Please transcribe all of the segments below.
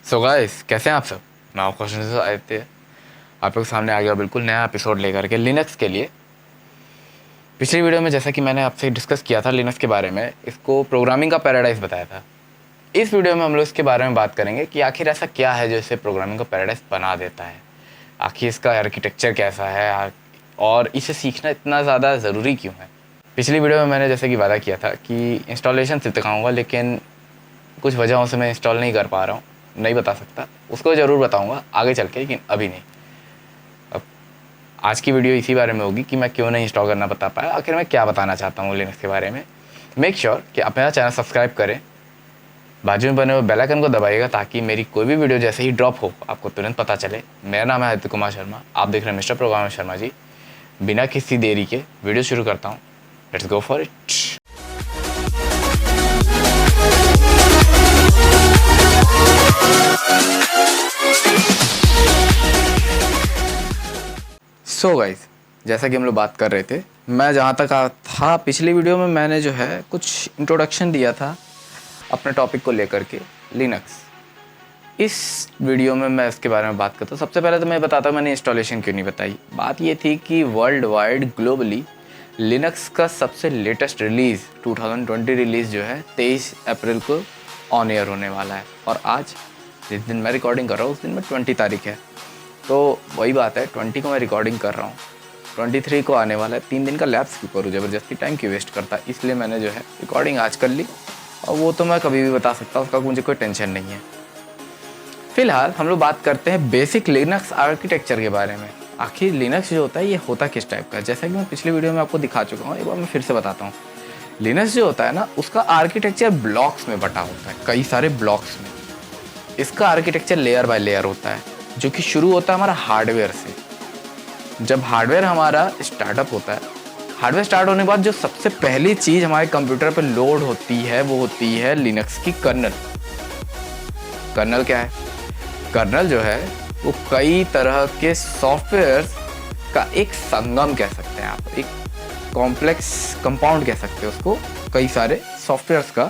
So guys, कैसे हैं आप सब। मैं आपको क्वेश्चन से आते आप लोग के सामने आ गया बिल्कुल नया एपिसोड लेकर के लिनक्स के लिए। पिछली वीडियो में जैसा कि मैंने आपसे डिस्कस किया था लिनक्स के बारे में, इसको प्रोग्रामिंग का पैराडाइज बताया था। इस वीडियो में हम लोग इसके बारे में बात करेंगे कि आखिर ऐसा क्या है जो इसे प्रोग्रामिंग का पैराडाइज बना देता है, आखिर इसका आर्किटेक्चर कैसा है और इसे सीखना इतना ज़्यादा ज़रूरी क्यों है। पिछली वीडियो में मैंने जैसे कि वादा किया था कि इंस्टॉलेशन सिर्फ दिखाऊँगा, लेकिन कुछ वजहों से मैं इंस्टॉल नहीं कर पा रहा हूँ, नहीं बता सकता। उसको ज़रूर बताऊँगा आगे चल के, लेकिन अभी नहीं। अब आज की वीडियो इसी बारे में होगी कि मैं क्यों नहीं इंस्टॉल करना बता पाया, आखिर मैं क्या बताना चाहता हूँ लिनक्स के बारे में। मेक श्योर कि आप मेरा चैनल सब्सक्राइब करें, बाजू में बने हुए बेल आइकन को दबाइएगा ताकि मेरी कोई भी वीडियो जैसे ही ड्रॉप हो आपको तुरंत पता चले। मेरा नाम है आदित्य कुमार शर्मा, आप देख रहे हैं मिस्टर प्रोग्रामर शर्मा जी। बिना किसी देरी के वीडियो शुरू करता हूँ। Let's go for it. So guys, जैसा कि हम लोग बात कर रहे थे, मैं जहाँ तक था पिछली वीडियो में मैंने जो है कुछ इंट्रोडक्शन दिया था अपने टॉपिक को लेकर के लिनक्स। इस वीडियो में मैं इसके बारे में बात करता हूँ। सबसे पहले तो मैं बताता हूँ मैंने इंस्टॉलेशन क्यों नहीं बताई। बात ये थी कि वर्ल्ड वाइड ग्लोबली लिनक्स का सबसे लेटेस्ट रिलीज़ 2020 रिलीज़ जो है 23 अप्रैल को ऑन एयर होने वाला है, और आज जिस दिन मैं रिकॉर्डिंग कर रहा हूँ उस दिन में 20 तारीख है। तो वही बात है, 20 को मैं रिकॉर्डिंग कर रहा हूँ, 23 को आने वाला है। 3 दिन का लैप्स क्यों करूँ, ज़बरदस्ती टाइम क्यों वेस्ट करता। इसलिए मैंने जो है रिकॉर्डिंग आज कर ली, और वो तो मैं कभी भी बता सकता हूँ, उसका मुझे कोई टेंशन नहीं है। फिलहाल हम लोग बात करते हैं बेसिक लिनक्स आर्किटेक्चर के बारे में। आखिर लिनक्स जो होता है ये होता किस टाइप का है। जैसा कि मैं पिछली वीडियो में आपको दिखा चुका हूँ, एक बार मैं फिर से बताता हूँ। लिनक्स जो होता है ना, उसका आर्किटेक्चर ब्लॉक्स में बटा होता है, कई सारे ब्लॉक्स में। इसका आर्किटेक्चर लेयर बाय लेयर होता है, जो कि शुरू होता है हमारा हार्डवेयर से। जब हार्डवेयर हमारा स्टार्टअप होता है, हार्डवेयर स्टार्ट होने के बाद जो सबसे पहली चीज़ हमारे कंप्यूटर पर लोड होती है वो होती है लिनक्स की कर्नल। कर्नल क्या है? कर्नल जो है वो कई तरह के सॉफ्टवेयर का एक संगम कह सकते हैं आप, एक कॉम्प्लेक्स कंपाउंड कह सकते हैं उसको, कई सारे सॉफ्टवेयर्स का।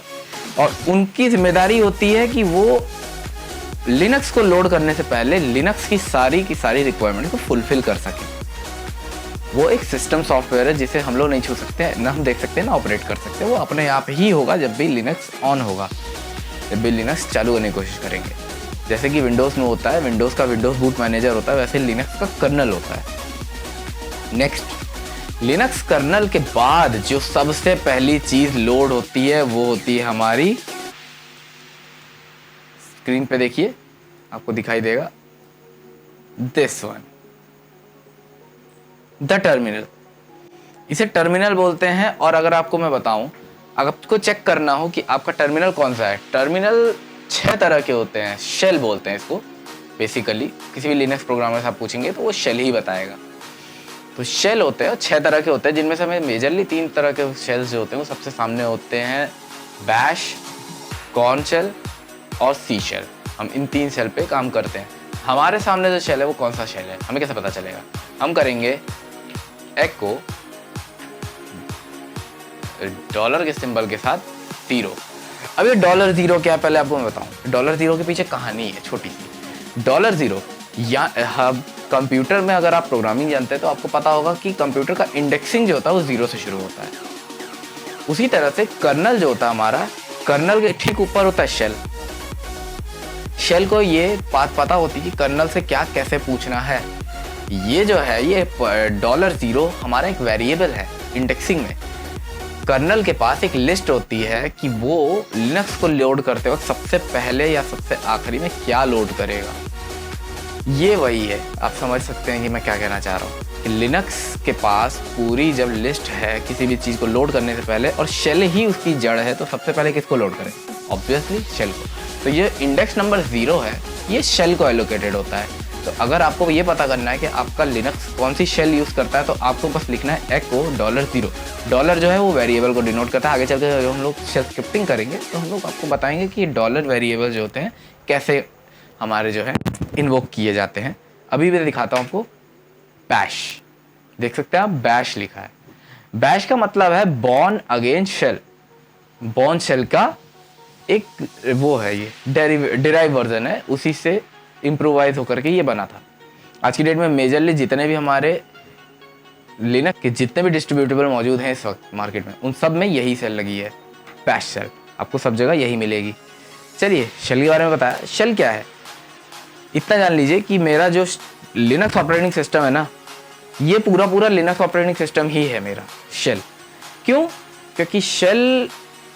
और उनकी जिम्मेदारी होती है कि वो लिनक्स को लोड करने से पहले लिनक्स की सारी रिक्वायरमेंट को फुलफिल कर सके। वो एक सिस्टम सॉफ्टवेयर है जिसे हम लोग नहीं छू सकते, ना हम देख सकते हैं, ना ऑपरेट कर सकते हैं। वो अपने आप ही होगा जब भी लिनक्स ऑन होगा, जब भी लिनक्स चालू करने की कोशिश करेंगे। जैसे कि विंडोज़ में होता है, विंडोज़ का विंडोज़ बूट मैनेजर होता है, वैसे लिनक्स का कर्नल होता है। नेक्स्ट, लिनक्स कर्नल के बाद जो सबसे पहली चीज़ लोड होती है वो होती है हमारी, स्क्रीन पे देखिए आपको दिखाई देगा, दिस वन, द टर्मिनल। इसे टर्मिनल बोलते हैं। और अगर आपको मैं बताऊं, अगर आपको चेक करना हो कि आपका टर्मिनल कौन सा है, टर्मिनल 6 तरह के होते हैं। शेल बोलते हैं इसको बेसिकली। किसी भी लिनक्स प्रोग्रामर से आप पूछेंगे तो वो शेल ही बताएगा। तो शेल होते हैं 6 तरह के होते हैं, जिनमें से हमें मेजरली 3 तरह के शेल्स जो होते हैं वो सबसे सामने होते हैं, बैश, कॉर्न शेल और सी शेल। हम इन 3 शेल पे काम करते हैं। हमारे सामने जो शेल है वो कौन सा शेल है हमें कैसे पता चलेगा? हम करेंगे एको डॉलर के सिंबल के साथ 0। अब ये $0 क्या है पहले आपको मैं बताऊं। $0 के पीछे कहानी है छोटी सी। $0 या कंप्यूटर में अगर आप प्रोग्रामिंग जानते हैं तो आपको पता होगा कि कंप्यूटर का इंडेक्सिंग जो होता है वो 0 से शुरू होता है। उसी तरह से कर्नल जो होता है हमारा, कर्नल के ठीक ऊपर होता है शेल। शेल को ये बात पता होती है कि कर्नल से क्या कैसे पूछना है। ये जो है ये $0 हमारा एक वेरिएबल है इंडेक्सिंग में। कर्नल के पास एक लिस्ट होती है कि वो लिनक्स को लोड करते वक्त सबसे पहले या सबसे आखिरी में क्या लोड करेगा। ये वही है, आप समझ सकते हैं कि मैं क्या कहना चाह रहा हूँ कि लिनक्स के पास पूरी जब लिस्ट है किसी भी चीज़ को लोड करने से पहले, और शेल ही उसकी जड़ है, तो सबसे पहले किसको लोड करें? ऑब्वियसली शेल को। तो ये इंडेक्स नंबर 0 है, ये शेल को एलोकेटेड होता है। तो अगर आपको ये पता करना है कि आपका लिनक्स कौन सी शेल यूज़ करता है, तो आपको बस लिखना है एको $0। डॉलर जो है वो वेरिएबल को डिनोट करता है। आगे चल के जब हम लोग शेल स्क्रिप्टिंग करेंगे तो हम लोग आपको बताएंगे कि डॉलर वेरिएबल जो होते हैं कैसे हमारे जो है इन्वोक किए जाते हैं। अभी मैं दिखाता हूँ आपको। बैश, देख सकते हैं आप, बैश लिखा है। बैश का मतलब है born again shell, born shell का एक वो है, ये डिराइव वर्जन है, उसी से इम्प्रोवाइज होकर के ये बना था। आज की डेट में मेजरली जितने भी हमारे लिनक्स के जितने भी डिस्ट्रीब्यूटेबल मौजूद हैं इस वक्त मार्केट में, उन सब में यही शेल लगी है, बैश शेल। आपको सब जगह यही मिलेगी। चलिए शेल के बारे में बताया। शेल क्या है, इतना जान लीजिए कि मेरा जो लिनक्स ऑपरेटिंग सिस्टम है ना, ये पूरा लिनक्स ऑपरेटिंग सिस्टम ही है मेरा शेल। क्यों? क्योंकि शेल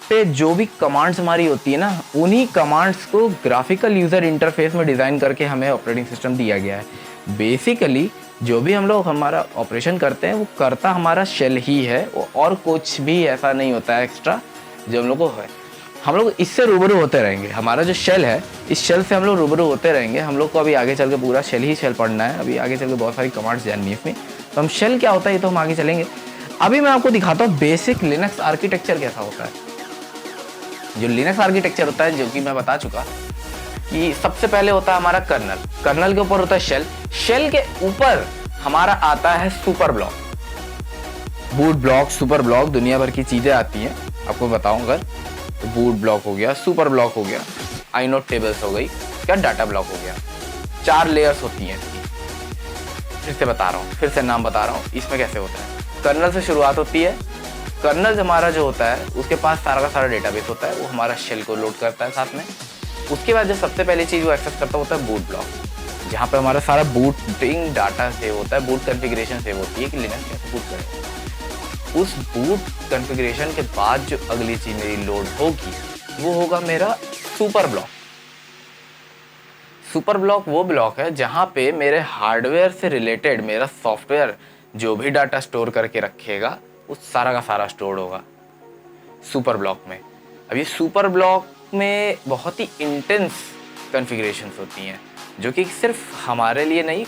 पे जो भी कमांड्स हमारी होती है ना, उन्हीं कमांड्स को ग्राफिकल यूज़र इंटरफेस में डिज़ाइन करके हमें ऑपरेटिंग सिस्टम दिया गया है। बेसिकली जो भी हम लोग हमारा ऑपरेशन करते हैं वो करता हमारा शेल ही है, और कुछ भी ऐसा नहीं होता है एक्स्ट्रा जो हम लोग को है। हम लोग इससे रूबरू होते रहेंगे। हमारा जो शेल है, इस शेल से हम लोग रूबरू होते रहेंगे। हम लोग को अभी आगे चल के पूरा शेल ही शेल पढ़ना है। अभी आगे चल के बहुत सारी कमांड्स जाननी है इसमें, तो हम शेल क्या होता है ये तो हम आगे चलेंगे। अभी मैं आपको दिखाता हूँ बेसिक लिनक्स आर्किटेक्चर कैसा होता है। जो लिनक्स आर्किटेक्चर होता है, जो कि मैं बता चुका कि सबसे पहले होता है हमारा कर्नल। कर्नल के ऊपर होता है शेल। शेल के ऊपर हमारा आता है super block, boot block, super block, दुनिया भर की चीजें आती हैं। आपको बताऊंगा तो बूट ब्लॉक हो गया, सुपर ब्लॉक हो गया, आइनोड टेबल्स हो गई, क्या डाटा ब्लॉक हो गया। 4 लेयर्स होती हैं इसकी। फिर से बता रहा हूँ, फिर से नाम बता रहा हूँ इसमें कैसे होता है। कर्नल से शुरुआत होती है। कर्नल हमारा जो होता है उसके पास सारा का सारा डेटाबेस होता है, वो हमारा शेल को लोड करता है साथ में। उसके बाद जो सबसे पहली चीज़ वो एक्सेस करता होता है बूट ब्लॉक, जहाँ पे हमारा सारा बूटिंग डाटा सेव होता है, बूट कॉन्फ़िगरेशन सेव होती है कि लिनक्स कैसे बूट करें। उस बूट कॉन्फ़िगरेशन के बाद जो अगली चीज़ मेरी लोड होगी वो होगा मेरा सुपर ब्लॉक। सुपर ब्लॉक वो ब्लॉक है जहाँ पे मेरे हार्डवेयर से रिलेटेड मेरा सॉफ्टवेयर जो भी डाटा स्टोर करके रखेगा वो सारा का सारा स्टोर होगा सुपर ब्लॉक में। अब ये सुपर ब्लॉक में बहुत ही इंटेंस कॉन्फ़िगरेशंस होती हैं, जो कि सिर्फ हमारे लिए नहीं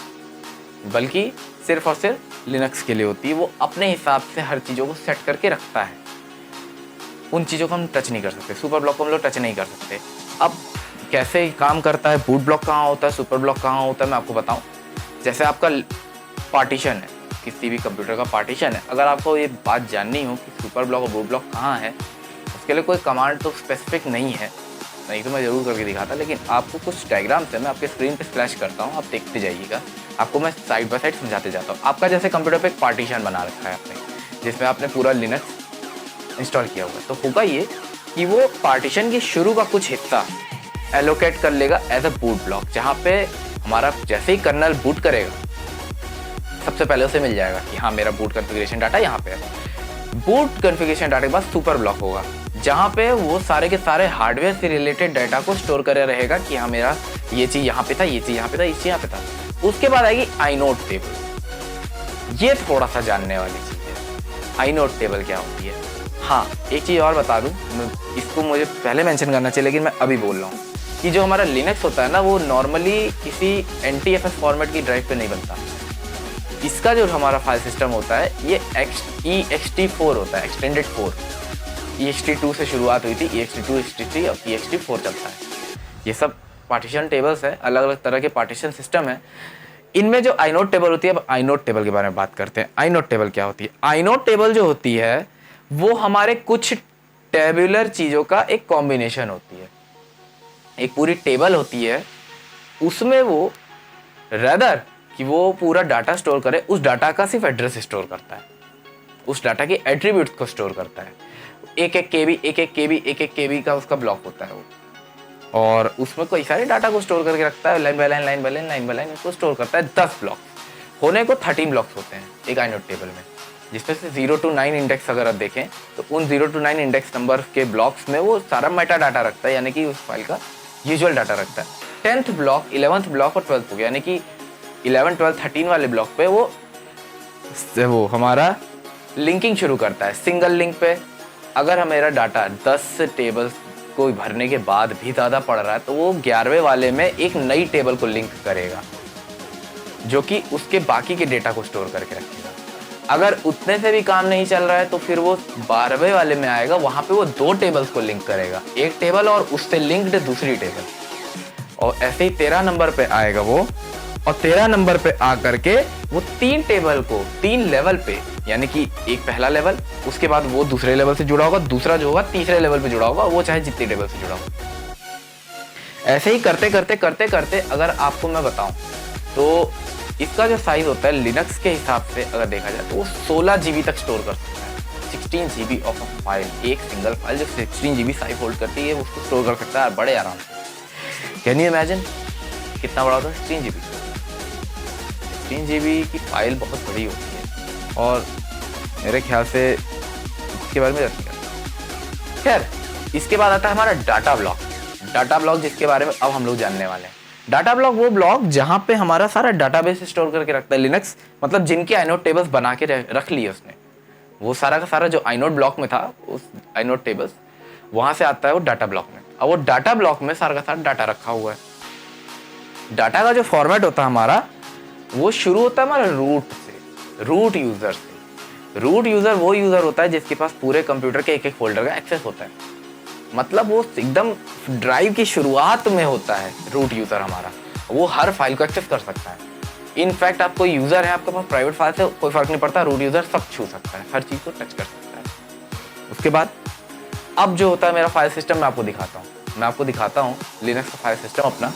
बल्कि सिर्फ और सिर्फ लिनक्स के लिए होती है। वो अपने हिसाब से हर चीज़ों को सेट करके रखता है। उन चीज़ों को हम टच नहीं कर सकते, सुपर ब्लॉक को हम लोग टच नहीं कर सकते। अब कैसे काम करता है, बूट ब्लॉक कहाँ होता है, सुपर ब्लॉक कहाँ होता है, मैं आपको बताऊं। जैसे आपका पार्टीशन है, किसी भी कंप्यूटर का पार्टीशन है, अगर आपको ये बात जाननी हो कि सुपर ब्लॉक और बूट ब्लॉक कहाँ है, उसके लिए कोई कमांड तो स्पेसिफिक नहीं है, नहीं तो मैं ज़रूर करके दिखाता। लेकिन आपको कुछ डायग्राम से मैं आपके स्क्रीन पे फ्लैश करता हूँ, आप देखते जाइएगा। आपको मैं साइड बाय साइड समझाते जाता हूँ। आपका जैसे कंप्यूटर पे एक पार्टीशन बना रखा है आपने, जिसमें आपने पूरा लिनक्स इंस्टॉल किया हुआ है, तो होगा ये कि वो पार्टीशन की शुरू का कुछ हिस्सा एलोकेट कर लेगा एज अ बूट ब्लॉक, जहाँ पे हमारा जैसे ही कर्नल बूट करेगा सबसे पहले उसे मिल जाएगा कि हाँ मेरा बूट कॉन्फ़िगरेशन डाटा यहाँ पे है। बूट कॉन्फ़िगरेशन डाटा के बाद सुपर ब्लॉक होगा, जहाँ पे वो सारे के सारे हार्डवेयर से रिलेटेड डाटा को स्टोर करे रहेगा कि हाँ मेरा ये चीज़ यहाँ पे था, ये चीज़ यहाँ पे था, ये चीज़ यहाँ पे था। उसके बाद आएगी आइनोड टेबल। ये थोड़ा सा जानने वाली चीज़ है, आइनोड टेबल क्या होती है। हाँ एक चीज़ और बता दूँ, इसको मुझे पहले मेंशन करना चाहिए लेकिन मैं अभी बोल रहा हूँ कि जो हमारा लिनक्स होता है ना, वो नॉर्मली किसी NTFS फॉर्मेट की ड्राइव पे नहीं बनता। इसका जो हमारा फाइल सिस्टम होता है ये ext4 होता है, एक्सटेंडेड 4। ext2 से शुरुआत हुई थी, ext2, ext3 और ext4 चलता है। ये सब पार्टीशन टेबल्स है, अलग अलग तरह के पार्टीशन सिस्टम है। इनमें जो आइनोड टेबल होती है, अब आइनोड टेबल के बारे में बात करते हैं। आइनोड टेबल क्या होती है? आइनोड टेबल जो होती है वो हमारे कुछ टेबुलर चीज़ों का एक कॉम्बिनेशन होती है। एक पूरी टेबल होती है, उसमें वो रेदर कि वो पूरा डाटा स्टोर करे, उस डाटा का सिर्फ एड्रेस स्टोर करता है, उस डाटा के एट्रीब्यूट्स को स्टोर करता है। एक एक केबी का उसका ब्लॉक होता है वो, और उसमें कई सारे डाटा को स्टोर करके रखता है, लाइन बाय लाइन उसको स्टोर करता है। 10 ब्लॉक होने को 13 ब्लॉक्स होते हैं एक आइनोड टेबल में, जिसमें से 0 to 9 इंडेक्स अगर आप देखें तो उन 0 to 9 इंडेक्स नंबर के ब्लॉक्स में वो सारा मेटा डाटा रखता है, यानी कि उस फाइल का यूजुअल डाटा रखता है। 10th ब्लॉक, 11th ब्लॉक और 12th हो गया, यानी कि 11, 12, 13 वाले ब्लॉक पे वो हमारा लिंकिंग शुरू करता है सिंगल लिंक पे। अगर हमारा डाटा 10 टेबल्स को भरने के बाद भी ज़्यादा पड़ रहा है तो वो 11वें वाले में एक नई टेबल को लिंक करेगा, जो कि उसके बाकी के डेटा को स्टोर करके रखेगा। अगर उतने से भी काम नहीं चल रहा है तो फिर वो 12वें वाले में आएगा, वहाँ पे वो 2 टेबल्स को लिंक करेगा, एक टेबल और उससे लिंक्ड दूसरी टेबल, और ऐसे ही 13 नंबर पे आएगा वो, और 13 नंबर पे आकर के वो 3 टेबल को 3 लेवल पे, यानी कि एक पहला लेवल, उसके बाद वो दूसरे लेवल से जुड़ा होगा, दूसरा जो होगा तीसरे लेवल पे जुड़ा होगा, वो चाहे जितनी टेबल से जुड़ा होगा, ऐसे ही करते करते करते करते अगर आपको मैं बताऊं तो इसका जो साइज होता है लिनक्स के हिसाब से अगर देखा जाए तो वो 16 GB तक स्टोर कर सकता है। 16 GB ऑफ अ फाइल, एक सिंगल फाइल जो 16 GB साइज होल्ड करती है उसको स्टोर कर सकता है बड़े आराम से। कैन यू इमेजिन कितना बड़ा होता है 16 GB? 16 GB की फाइल बहुत बड़ी होती है और मेरे ख्याल से इसके बारे में जाती है। खैर, इसके बाद आता है हमारा डाटा ब्लॉक। डाटा ब्लॉक जिसके बारे में अब हम लोग जानने वाले हैं। डाटा ब्लॉक वो ब्लॉक जहां पे हमारा सारा डाटाबेस स्टोर करके रखता है लिनक्स, मतलब जिनके आइनोड टेबल्स बना के रख लिए उसने, वो सारा का सारा जो आइनोड ब्लॉक में था उस आइनोड टेबल्स वहां से आता है वो डाटा ब्लॉक में। अब वो डाटा ब्लॉक में सारा का सारा डाटा रखा हुआ है। डाटा का जो फॉर्मेट होता है हमारा वो शुरू होता है हमारा रूट से, रूट यूजर से। रूट यूजर वो यूजर होता है जिसके पास पूरे कंप्यूटर के एक एक फोल्डर का एक्सेस होता है, मतलब वो एकदम ड्राइव की शुरुआत में होता है रूट यूजर हमारा, वो हर फाइल को एक्सेस कर सकता है। इनफैक्ट आप कोई यूजर है आपके पास प्राइवेट फाइल से कोई फर्क नहीं पड़ता, रूट यूजर सब छू सकता है, हर चीज को टच कर सकता है। उसके बाद अब जो होता है मेरा फाइल सिस्टम मैं आपको दिखाता हूँ लिनक्स का फाइल सिस्टम अपना।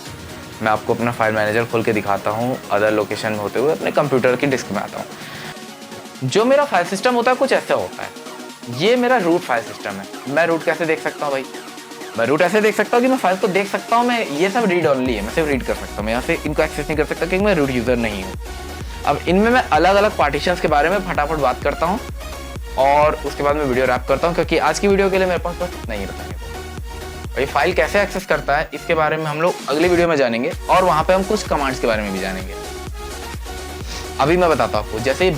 मैं आपको अपना फाइल मैनेजर खोल के दिखाता हूँ, अदर लोकेशन में होते हुए अपने कंप्यूटर की डिस्क में आता हूँ। जो मेरा फाइल सिस्टम होता है कुछ ऐसा होता है, ये मेरा रूट फाइल सिस्टम है। मैं रूट कैसे देख सकता हूँ भाई? मैं रूट ऐसे देख सकता हूँ कि मैं फाइल को देख सकता हूँ, मैं ये सब रीड ओनली है, मैं सिर्फ रीड कर सकता हूँ, मैं यहाँ से इनको एक्सेस नहीं कर सकता क्योंकि मैं रूट यूजर नहीं हूँ। अब इनमें मैं अलग अलग पार्टीशंस के बारे में फटाफट बात करता हूँ और उसके बाद मैं वीडियो रैप करता हूँ क्योंकि आज की वीडियो के लिए मेरे पास बस इतना ही बताने को। ये फाइल कैसे एक्सेस करता है इसके बारे में हम लोग अगली वीडियो में जानेंगे और वहाँ पे हम कुछ कमांड्स के बारे में भी जानेंगे। अभी मैं बताता हूँ आपको, जैसे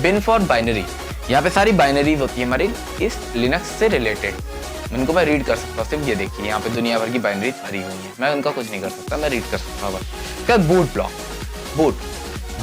बिन फॉर बाइनरी, यहाँ पे सारी बाइनरीज होती है हमारी इस लिनक्स से रिलेटेड, उनको मैं रीड कर सकता हूँ। सिर्फ ये देखिए यहाँ पे दुनिया भर की बाइनरीज भरी हुई है, मैं उनका कुछ नहीं कर सकता, मैं रीड कर सकता हूँ बस। क्या बूट ब्लॉक,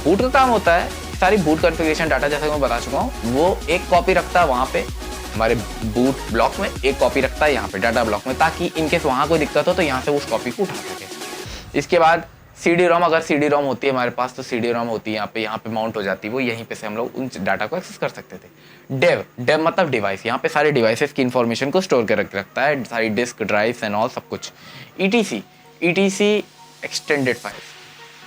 बूट का काम होता है सारी बूट कॉन्फ़िगरेशन डाटा, जैसे मैं बता चुका हूँ, वो एक कॉपी रखता है वहाँ पे हमारे बूट ब्लॉक में, एक कॉपी रखता है यहाँ पे डाटा ब्लॉक में, ताकि इनकेस वहाँ कोई दिक्कत हो तो यहाँ से उस कॉपी को उठा सके। इसके बाद CD-ROM, अगर CD-ROM होती है हमारे पास तो CD-ROM होती है यहाँ पे माउंट हो जाती है, वो यहीं पे से हम लोग उन डाटा को एक्सेस कर सकते थे। डेव मतलब डिवाइस, यहाँ पे सारे डिवाइसेस की इन्फॉर्मेशन को स्टोर कर रखता है, सारी डिस्क ड्राइव्स एंड ऑल सब कुछ। ETC एक्सटेंडेड फाइल्स,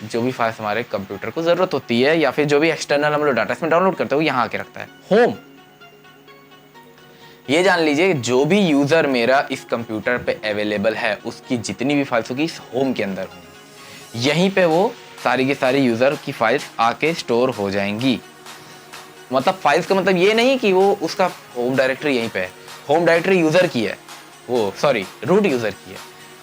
जो भी फाइल्स हमारे कंप्यूटर को जरूरत होती है या फिर जो भी एक्सटर्नल हम लोग डाटा इसमें डाउनलोड करते हैं वो यहाँ आके रखता है। होम, ये जान लीजिए जो भी यूजर मेरा इस कंप्यूटर पे अवेलेबल है उसकी जितनी भी फाइल्स होगी इस होम के अंदर होंगी, यहीं पे वो सारी की सारी यूजर की फाइल्स आके स्टोर हो जाएंगी। मतलब फाइल्स का मतलब ये नहीं कि वो उसका होम डायरेक्टरी यहीं पे है, होम डायरेक्टरी यूजर की है, वो सॉरी रूट यूजर की है,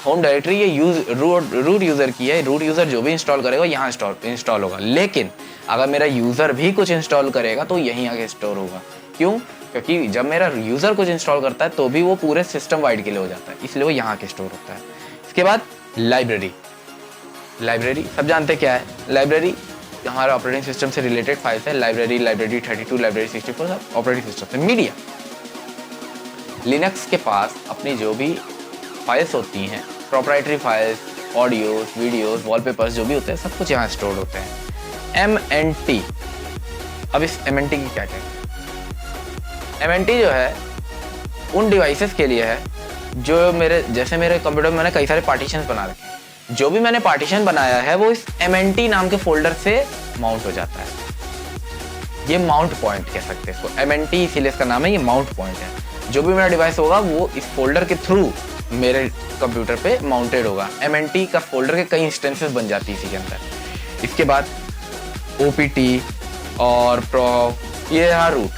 होम डायरेक्टरी ये रूट यूजर की है। रूट यूजर जो भी इंस्टॉल करेगा यहाँ इंस्टॉल होगा, लेकिन अगर मेरा यूजर भी कुछ इंस्टॉल करेगा तो यहीं आके स्टोर होगा। क्यों? क्योंकि जब मेरा यूजर कुछ इंस्टॉल करता है तो भी वो पूरे सिस्टम वाइड के लिए हो जाता है, इसलिए वो यहाँ के स्टोर होता है। इसके बाद लाइब्रेरी सब जानते हैं क्या है। लाइब्रेरी हमारा ऑपरेटिंग सिस्टम से रिलेटेड फाइल्स है। लाइब्रेरी 32, लाइब्रेरी 64 सब ऑपरेटिंग सिस्टम से। मीडिया, लिनक्स के पास अपनी जो भी फाइल्स होती हैं, proprietary files, audios, videos, wallpapers जो भी होते हैं सब कुछ यहाँ स्टोर होते हैं। MNT, अब इस MNT की क्या कहें? MNT जो है उन डिवाइसेस के लिए है जो मेरे कंप्यूटर में मैंने कई सारे पार्टीशंस बना रखे हैं, जो भी मैंने पार्टीशन बनाया है वो इस MNT नाम के फोल्डर से माउंट हो जाता है। ये माउंट पॉइंट कह सकते हैं इसको, MNT इसीलिए इसका नाम है, ये माउंट पॉइंट है। जो भी मेरा डिवाइस होगा वो इस फोल्डर के थ्रू मेरे कंप्यूटर पे माउंटेड होगा। MNT का फोल्डर के कई इंस्टेंसेस बन जाती है इसी के अंदर। इसके बाद OPT और ये रहा रूट,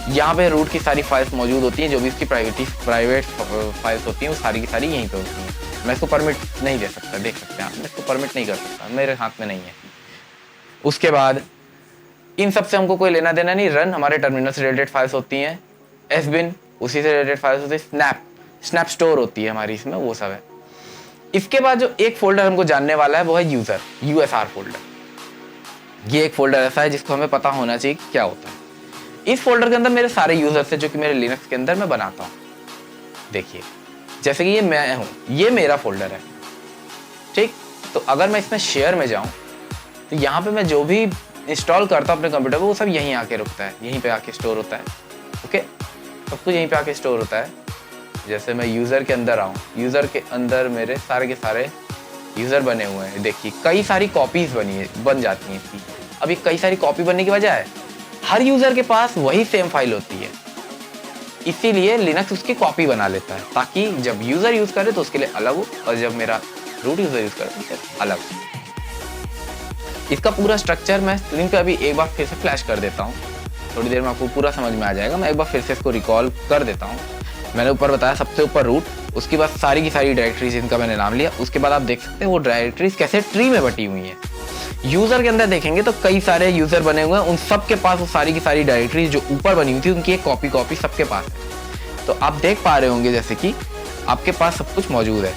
यहाँ पे रूट की सारी फाइल्स मौजूद होती हैं, जो भी इसकी प्राइवेट फाइल्स होती हैं वो सारी की सारी यहीं पे होती हैं। मैं इसको परमिट नहीं दे सकता, देख सकते हैं आप, मैं इसको परमिट नहीं कर सकता, मेरे हाथ में नहीं है। उसके बाद इन सब से हमको कोई लेना देना नहीं। रन हमारे टर्मिनल से रिलेटेड फाइल्स होती हैं। SBIN उसी से रिलेटेड फाइल्स होती है। स्नैप स्टोर होती है हमारी इसमें, वो सब है। इसके बाद जो एक फोल्डर हमको जानने वाला है वो है यूजर, USR फोल्डर। ये एक फोल्डर ऐसा है जिसको हमें पता होना चाहिए कि क्या होता है। इस फोल्डर के अंदर मेरे सारे यूजर्स है जो कि मेरे लिनक्स के अंदर मैं बनाता हूँ। देखिए जैसे कि ये मैं हूँ, ये मेरा फोल्डर है, ठीक। तो अगर मैं इसमें शेयर में जाऊँ तो यहाँ पे मैं जो भी इंस्टॉल करता हूँ अपने कंप्यूटर पर वो सब यहीं आके रुकता है, यहीं पे आके स्टोर होता है। ओके, सब कुछ यहीं पे आके स्टोर होता है। जैसे मैं यूज़र के अंदर आऊँ, यूज़र के अंदर मेरे सारे के सारे यूज़र बने हुए हैं, देखिए कई सारी कॉपीज़ बन जाती हैं इसकी। अब ये कई सारी कॉपी बनने की वजह है हर यूज़र के पास वही सेम फाइल होती है, इसीलिए लिनक्स उसकी कॉपी बना लेता है ताकि जब यूज़र यूज़ करे तो उसके लिए अलग हो और जब मेरा रूट यूज़र यूज़ करे तो उसके लिए अलग हो। इसका पूरा स्ट्रक्चर मैं स्क्रीन पे अभी एक बार फिर से फ्लैश कर देता हूँ, थोड़ी देर में आपको पूरा समझ में आ जाएगा। मैं एक बार फिर से इसको रिकॉल कर देता हूँ। मैंने ऊपर बताया सबसे ऊपर रूट, उसके बाद सारी की सारी डायरेक्टरीज इनका मैंने नाम लिया। उसके बाद आप देख सकते हैं वो डायरेक्टरीज कैसे ट्री में बटी हुई हैं। यूज़र के अंदर देखेंगे तो कई सारे यूज़र बने हुए हैं, उन सब के पास वो सारी की सारी डायरेक्टरीज जो ऊपर बनी हुई थी उनकी एक कॉपी सबके पास है। तो आप देख पा रहे होंगे जैसे कि आपके पास सब कुछ मौजूद है।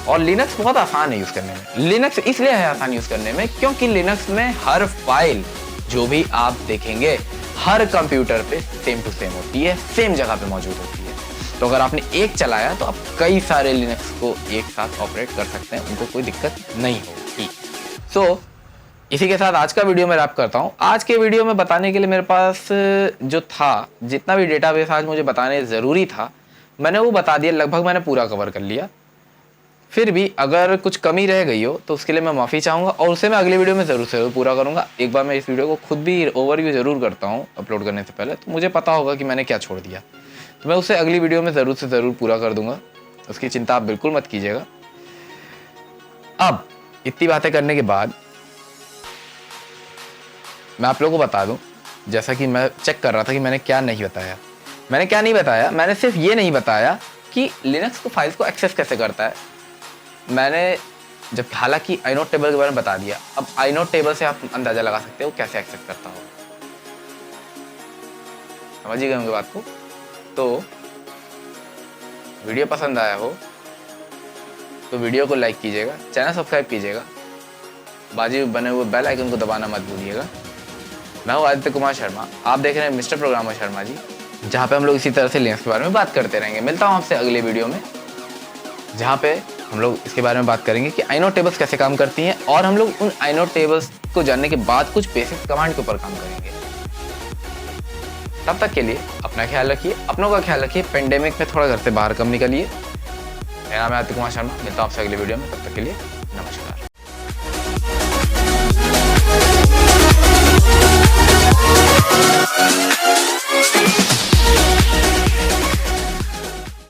और लिनक्स बहुत आसान है यूज़ करने में। लिनक्स इसलिए है आसान यूज़ करने में क्योंकि लिनक्स में हर फाइल जो भी आप देखेंगे हर कंप्यूटर पे सेम टू सेम होती है, सेम जगह पे मौजूद होती है। तो अगर आपने एक चलाया तो आप कई सारे लिनक्स को एक साथ ऑपरेट कर सकते हैं, उनको कोई दिक्कत नहीं होगी। सो इसी के साथ आज का वीडियो मैं रैप करता हूँ। आज के वीडियो में बताने के लिए मेरे पास जो था, जितना भी डेटाबेस आज मुझे बताने ज़रूरी था मैंने वो बता दिया, लगभग मैंने पूरा कवर कर लिया। फिर भी अगर कुछ कमी रह गई हो तो उसके लिए मैं माफ़ी चाहूँगा और उसे मैं अगले वीडियो में ज़रूर से पूरा करूँगा। एक बार मैं इस वीडियो को खुद भी ओवरव्यू ज़रूर करता हूँ अपलोड करने से पहले, तो मुझे पता होगा कि मैंने क्या छोड़ दिया, तो मैं उसे अगली वीडियो में ज़रूर से ज़रूर पूरा कर दूँगा। उसकी चिंता आप बिल्कुल मत कीजिएगा। अब इतनी बातें करने के बाद मैं आप लोगों को बता दूं, जैसा कि मैं चेक कर रहा था कि मैंने क्या नहीं बताया। मैंने क्या नहीं बताया, मैंने सिर्फ ये नहीं बताया कि लिनक्स को फाइल्स को एक्सेस कैसे करता है। मैंने जब हालांकि आइनोड टेबल के बारे में बता दिया, अब आइनोड टेबल से आप अंदाज़ा लगा सकते हो कैसे एक्सेस करता हो। समझ ही गए होंगे बात को। तो वीडियो पसंद आया हो तो वीडियो को लाइक कीजिएगा, चैनल सब्सक्राइब कीजिएगा, बाजू बने हुए बेल आइकन को दबाना मत भूलिएगा। मैं हूँ आदित्य कुमार शर्मा, आप देख रहे हैं मिस्टर प्रोग्रामर शर्मा जी, जहाँ पे हम लोग इसी तरह से लिनक्स के बारे में बात करते रहेंगे। मिलता हूँ आपसे अगले वीडियो में, जहाँ पे हम लोग इसके बारे में बात करेंगे कि आइनोड टेबल्स कैसे काम करती हैं और हम लोग उन आइनोड टेबल्स को जानने के बाद कुछ बेसिक कमांड के ऊपर काम करेंगे। तब तक के लिए अपना ख्याल रखिए, अपनों का ख्याल रखिए। पेंडेमिक में थोड़ा घर से बाहर कम निकलिए। मेरा नाम है आदित्य कुमार शर्मा, मिलता हूँ आपसे अगले वीडियो में, तब तक के लिए